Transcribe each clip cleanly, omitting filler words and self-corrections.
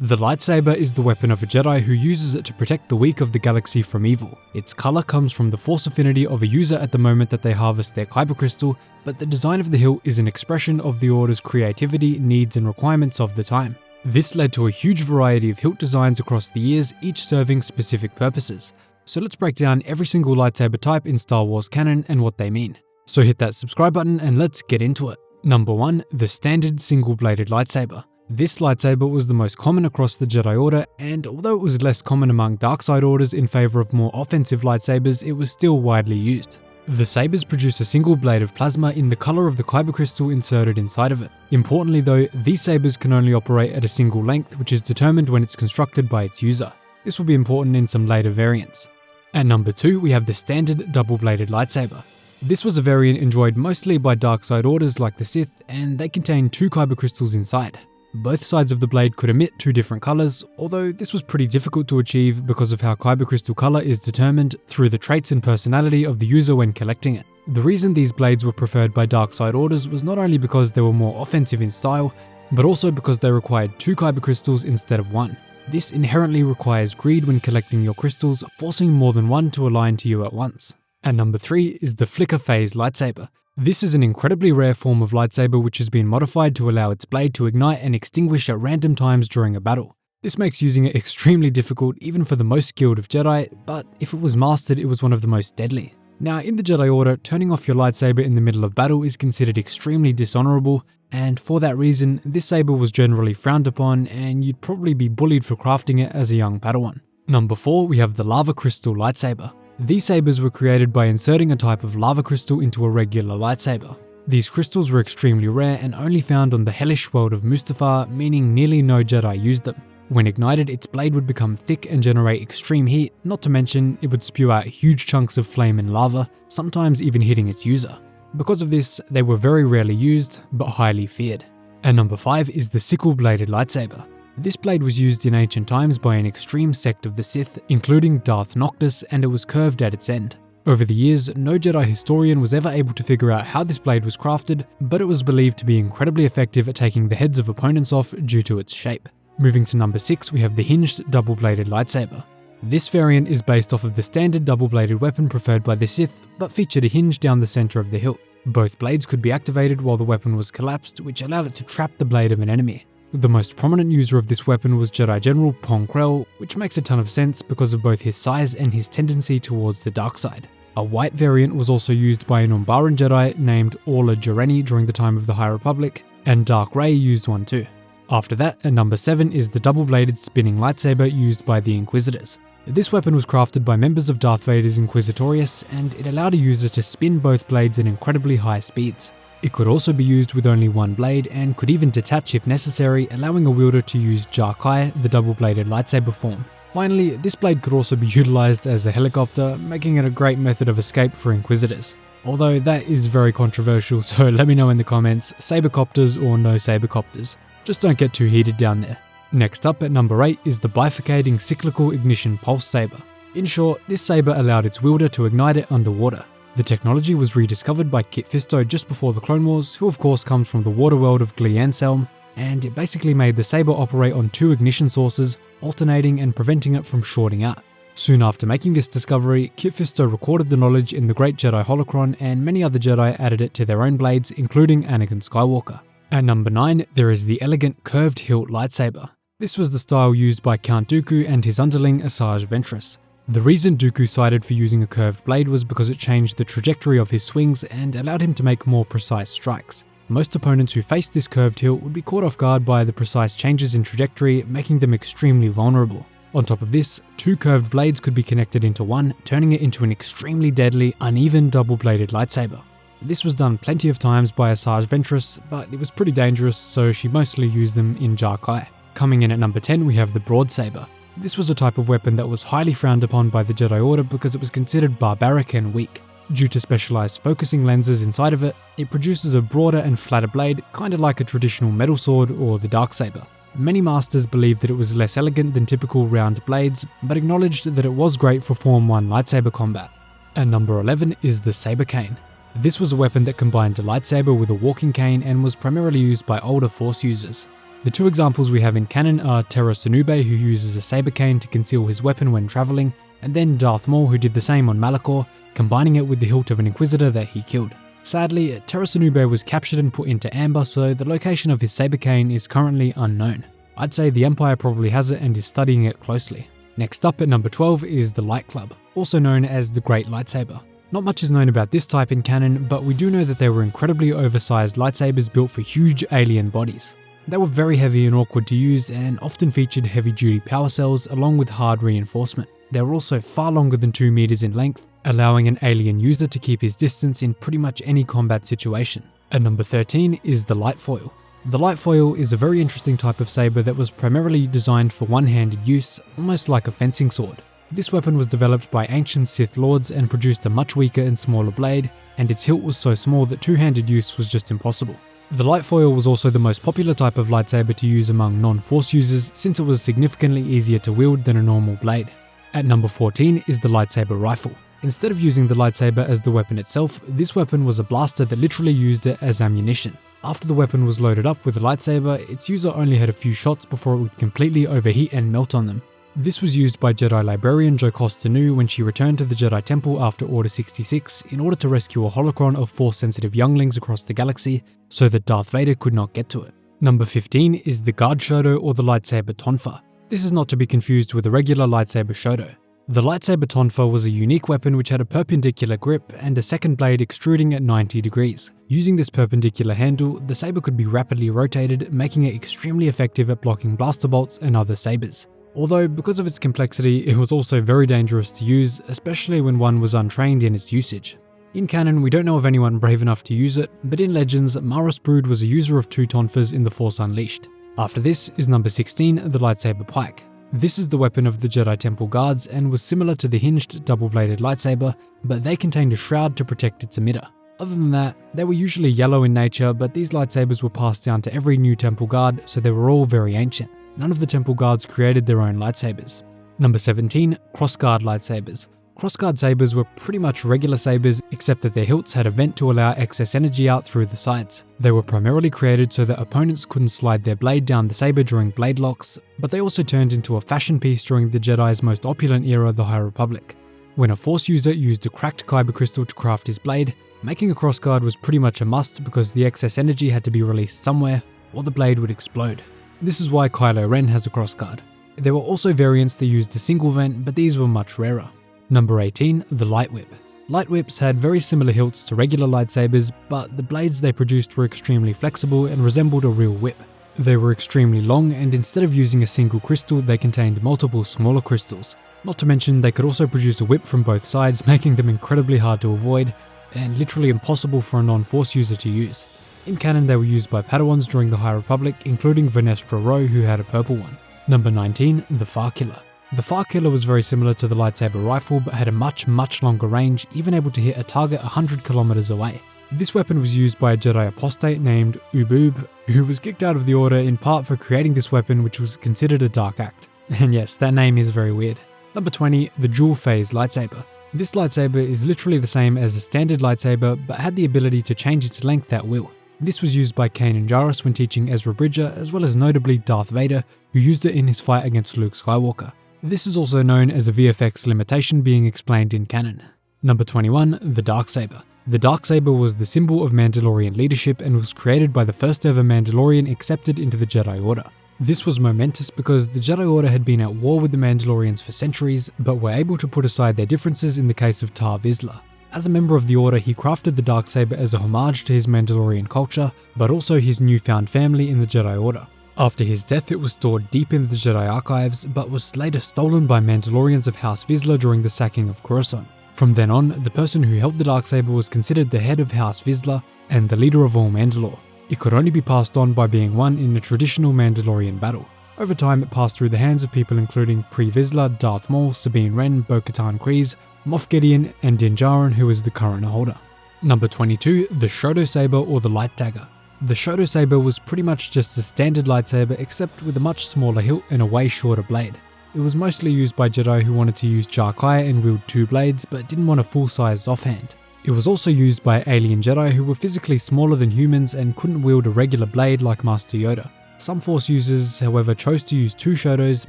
The lightsaber is the weapon of a Jedi who uses it to protect the weak of the galaxy from evil. Its color comes from the force affinity of a user at the moment that they harvest their kyber crystal, but the design of the hilt is an expression of the Order's creativity, needs and requirements of the time. This led to a huge variety of hilt designs across the years, each serving specific purposes. So let's break down every single lightsaber type in Star Wars Canon and what they mean. So hit that subscribe button and let's get into it. Number 1. The standard single-bladed lightsaber. This lightsaber was the most common across the Jedi Order, and although it was less common among dark side orders in favor of more offensive lightsabers, it was still widely used. The sabers produce a single blade of plasma in the color of the kyber crystal inserted inside of it. Importantly though, these sabers can only operate at a single length, which is determined when it's constructed by its user. This will be important in some later variants. At number 2, we have the standard double-bladed lightsaber. This was a variant enjoyed mostly by dark side orders like the Sith, and they contain 2 kyber crystals inside. Both sides of the blade could emit 2 different colors, although this was pretty difficult to achieve because of how kyber crystal color is determined through the traits and personality of the user when collecting it. The reason these blades were preferred by dark side orders was not only because they were more offensive in style, but also because they required 2 kyber crystals instead of 1. This inherently requires greed when collecting your crystals, forcing more than one to align to you at once. At number 3 is the FLICKERPHASE lightsaber. This is an incredibly rare form of lightsaber which has been modified to allow its blade to ignite and extinguish at random times during a battle. This makes using it extremely difficult even for the most skilled of Jedi, but if it was mastered, it was one of the most deadly. Now in the Jedi Order, turning off your lightsaber in the middle of battle is considered extremely dishonorable, and for that reason, this saber was generally frowned upon and you'd probably be bullied for crafting it as a young Padawan. Number 4, we have the lava crystal lightsaber. These sabers were created by inserting a type of lava crystal into a regular lightsaber. These crystals were extremely rare and only found on the hellish world of Mustafar, meaning nearly no Jedi used them. When ignited, its blade would become thick and generate extreme heat, not to mention it would spew out huge chunks of flame and lava, sometimes even hitting its user. Because of this, they were very rarely used, but highly feared. And number 5 is the sickle-bladed lightsaber. This blade was used in ancient times by an extreme sect of the Sith, including Darth Noctis, and it was curved at its end. Over the years, no Jedi historian was ever able to figure out how this blade was crafted, but it was believed to be incredibly effective at taking the heads of opponents off due to its shape. Moving to number 6, we have the hinged double-bladed lightsaber. This variant is based off of the standard double-bladed weapon preferred by the Sith, but featured a hinge down the center of the hilt. Both blades could be activated while the weapon was collapsed, which allowed it to trap the blade of an enemy. The most prominent user of this weapon was Jedi General Pong Krell, which makes a ton of sense because of both his size and his tendency towards the dark side. A white variant was also used by an Umbaran Jedi named Orla Jareni during the time of the High Republic, and Dark Rey used one too. After that, at number 7 is the double-bladed spinning lightsaber used by the Inquisitors. This weapon was crafted by members of Darth Vader's Inquisitorius, and it allowed a user to spin both blades at incredibly high speeds. It could also be used with only one blade and could even detach if necessary, allowing a wielder to use Jar-Kai, the double-bladed lightsaber form. Finally, this blade could also be utilized as a helicopter, making it a great method of escape for Inquisitors. Although that is very controversial, so let me know in the comments, sabercopters or no sabercopters. Just don't get too heated down there. Next up at number 8 is the bifurcating cyclical ignition pulse saber. In short, this saber allowed its wielder to ignite it underwater. The technology was rediscovered by Kit Fisto just before the Clone Wars, who of course comes from the water world of Glee Anselm, and it basically made the saber operate on 2 ignition sources, alternating and preventing it from shorting out. Soon after making this discovery, Kit Fisto recorded the knowledge in the Great Jedi Holocron, and many other Jedi added it to their own blades, including Anakin Skywalker. At number 9, there is the elegant curved hilt lightsaber. This was the style used by Count Dooku and his underling Asajj Ventress. The reason Dooku cited for using a curved blade was because it changed the trajectory of his swings and allowed him to make more precise strikes. Most opponents who faced this curved hilt would be caught off guard by the precise changes in trajectory, making them extremely vulnerable. On top of this, 2 curved blades could be connected into one, turning it into an extremely deadly, uneven double-bladed lightsaber. This was done plenty of times by Asajj Ventress, but it was pretty dangerous, so she mostly used them in Jar-Kai. Coming in at number 10, we have the broadsaber. This was a type of weapon that was highly frowned upon by the Jedi Order because it was considered barbaric and weak. Due to specialized focusing lenses inside of it, it produces a broader and flatter blade, kinda like a traditional metal sword or the darksaber. Many masters believed that it was less elegant than typical round blades, but acknowledged that it was great for Form 1 lightsaber combat. And number 11 is the saber cane. This was a weapon that combined a lightsaber with a walking cane and was primarily used by older Force users. The two examples we have in canon are Terra Sunube, who uses a saber cane to conceal his weapon when travelling, and then Darth Maul, who did the same on Malachor, combining it with the hilt of an Inquisitor that he killed. Sadly, Terra Sunube was captured and put into amber, so the location of his saber cane is currently unknown. I'd say the Empire probably has it and is studying it closely. Next up at number 12 is the Light Club, also known as the Great Lightsaber. Not much is known about this type in canon, but we do know that they were incredibly oversized lightsabers built for huge alien bodies. They were very heavy and awkward to use and often featured heavy-duty power cells along with hard reinforcement. They were also far longer than 2 meters in length, allowing an alien user to keep his distance in pretty much any combat situation. At number 13 is the Light Foil. The Light Foil is a very interesting type of saber that was primarily designed for one-handed use, almost like a fencing sword. This weapon was developed by ancient Sith Lords and produced a much weaker and smaller blade, and its hilt was so small that two-handed use was just impossible. The Light Foil was also the most popular type of lightsaber to use among non-Force users since it was significantly easier to wield than a normal blade. At number 14 is the Lightsaber Rifle. Instead of using the lightsaber as the weapon itself, this weapon was a blaster that literally used it as ammunition. After the weapon was loaded up with a lightsaber, its user only had a few shots before it would completely overheat and melt on them. This was used by Jedi librarian Jo Costa-Nu when she returned to the Jedi Temple after Order 66 in order to rescue a holocron of Force-sensitive younglings across the galaxy so that Darth Vader could not get to it. Number 15 is the Guard Shoto or the Lightsaber Tonfa. This is not to be confused with a regular lightsaber Shoto. The Lightsaber Tonfa was a unique weapon which had a perpendicular grip and a second blade extruding at 90 degrees. Using this perpendicular handle, the saber could be rapidly rotated, making it extremely effective at blocking blaster bolts and other sabers. Although, because of its complexity, it was also very dangerous to use, especially when one was untrained in its usage. In canon, we don't know of anyone brave enough to use it, but in Legends, Maros Brood was a user of 2 Tonfas in The Force Unleashed. After this is number 16, the Lightsaber Pike. This is the weapon of the Jedi Temple Guards and was similar to the hinged double-bladed lightsaber, but they contained a shroud to protect its emitter. Other than that, they were usually yellow in nature, but these lightsabers were passed down to every new Temple Guard, so they were all very ancient. None of the Temple Guards created their own lightsabers. Number 17, CROSSGUARD lightsabers. CROSSGUARD sabers were pretty much regular sabers, except that their hilts had a vent to allow excess energy out through the sides. They were primarily created so that opponents couldn't slide their blade down the saber during blade locks, but they also turned into a fashion piece during the Jedi's most opulent era, the High Republic. When a Force user used a cracked kyber crystal to craft his blade, making a CROSSGUARD was pretty much a must because the excess energy had to be released somewhere, or the blade would explode. This is why Kylo Ren has a CROSSGUARD. There were also variants that used a single vent, but these were much rarer. Number 18, the LIGHTWHIP. LIGHTWHIPs had very similar hilts to regular lightsabers, but the blades they produced were extremely flexible and resembled a real whip. They were extremely long, and instead of using a single crystal, they contained multiple smaller crystals. Not to mention, they could also produce a whip from both sides, making them incredibly hard to avoid, and literally impossible for a non-Force user to use. In canon, they were used by Padawans during the High Republic, including Vernestra Rwoh, who had a purple one. Number 19, the FARKILLER. The FARKILLER was very similar to the lightsaber rifle, but had a much longer range, even able to hit a target 100 kilometers away. This weapon was used by a Jedi apostate named Ubub, who was kicked out of the Order in part for creating this weapon, which was considered a dark act. And yes, that name is very weird. Number 20, the dual phase lightsaber. This lightsaber is literally the same as a standard lightsaber, but had the ability to change its length at will. This was used by Kanan Jarrus when teaching Ezra Bridger, as well as notably Darth Vader, who used it in his fight against Luke Skywalker. This is also known as a VFX limitation being explained in canon. Number 21, the Darksaber. The Darksaber was the symbol of Mandalorian leadership and was created by the first ever Mandalorian accepted into the Jedi Order. This was momentous because the Jedi Order had been at war with the Mandalorians for centuries, but were able to put aside their differences in the case of Tar Vizsla. As a member of the Order, he crafted the Darksaber as a homage to his Mandalorian culture, but also his newfound family in the Jedi Order. After his death, it was stored deep in the Jedi archives, but was later stolen by Mandalorians of House Vizsla during the sacking of Coruscant. From then on, the person who held the Darksaber was considered the head of House Vizsla and the leader of all Mandalore. It could only be passed on by being won in a traditional Mandalorian battle. Over time, it passed through the hands of people including Pre Vizsla, Darth Maul, Sabine Wren, Bo-Katan Kryze, Moff Gideon, and Din Djarin, who is the current holder. Number 22, the Shoto Saber or the Light Dagger. The Shoto Saber was pretty much just a standard lightsaber except with a much smaller hilt and a way shorter blade. It was mostly used by Jedi who wanted to use Jarkai and wield 2 blades but didn't want a full-sized offhand. It was also used by alien Jedi who were physically smaller than humans and couldn't wield a regular blade like Master Yoda. Some Force users, however, chose to use 2 SHOTOs,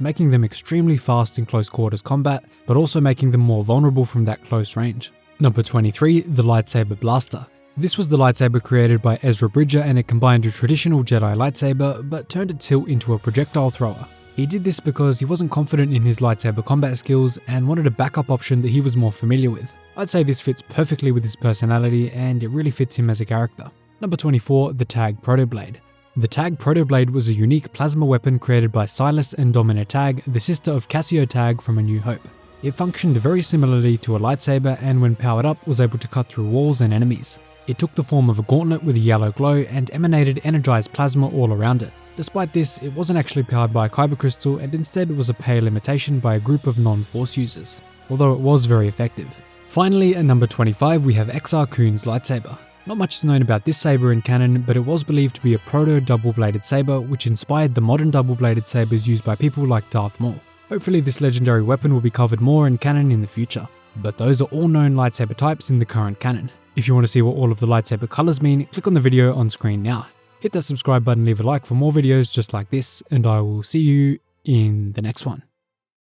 making them extremely fast in close quarters combat, but also making them more vulnerable from that close range. Number 23, the Lightsaber Blaster. This was the lightsaber created by Ezra Bridger, and it combined a traditional Jedi lightsaber, but turned its hilt into a projectile thrower. He did this because he wasn't confident in his lightsaber combat skills and wanted a backup option that he was more familiar with. I'd say this fits perfectly with his personality, and it really fits him as a character. Number 24, the TAGGE Protoblade. The TAGGE Protoblade was a unique plasma weapon created by Silas and Domina Tagge, the sister of Cassio Tagge from A New Hope. It functioned very similarly to a lightsaber, and when powered up was able to cut through walls and enemies. It took the form of a gauntlet with a yellow glow and emanated energized plasma all around it. Despite this, it wasn't actually powered by a kyber crystal, and instead was a pale imitation by a group of non-Force users, although it was very effective. Finally, at number 25 we have EXAR KUN'S lightsaber. Not much is known about this saber in canon, but it was believed to be a proto-double-bladed saber which inspired the modern double-bladed sabers used by people like Darth Maul. Hopefully this legendary weapon will be covered more in canon in the future. But those are all known lightsaber types in the current canon. If you want to see what all of the lightsaber colors mean, click on the video on screen now. Hit that subscribe button, leave a like for more videos just like this, and I will see you in the next one.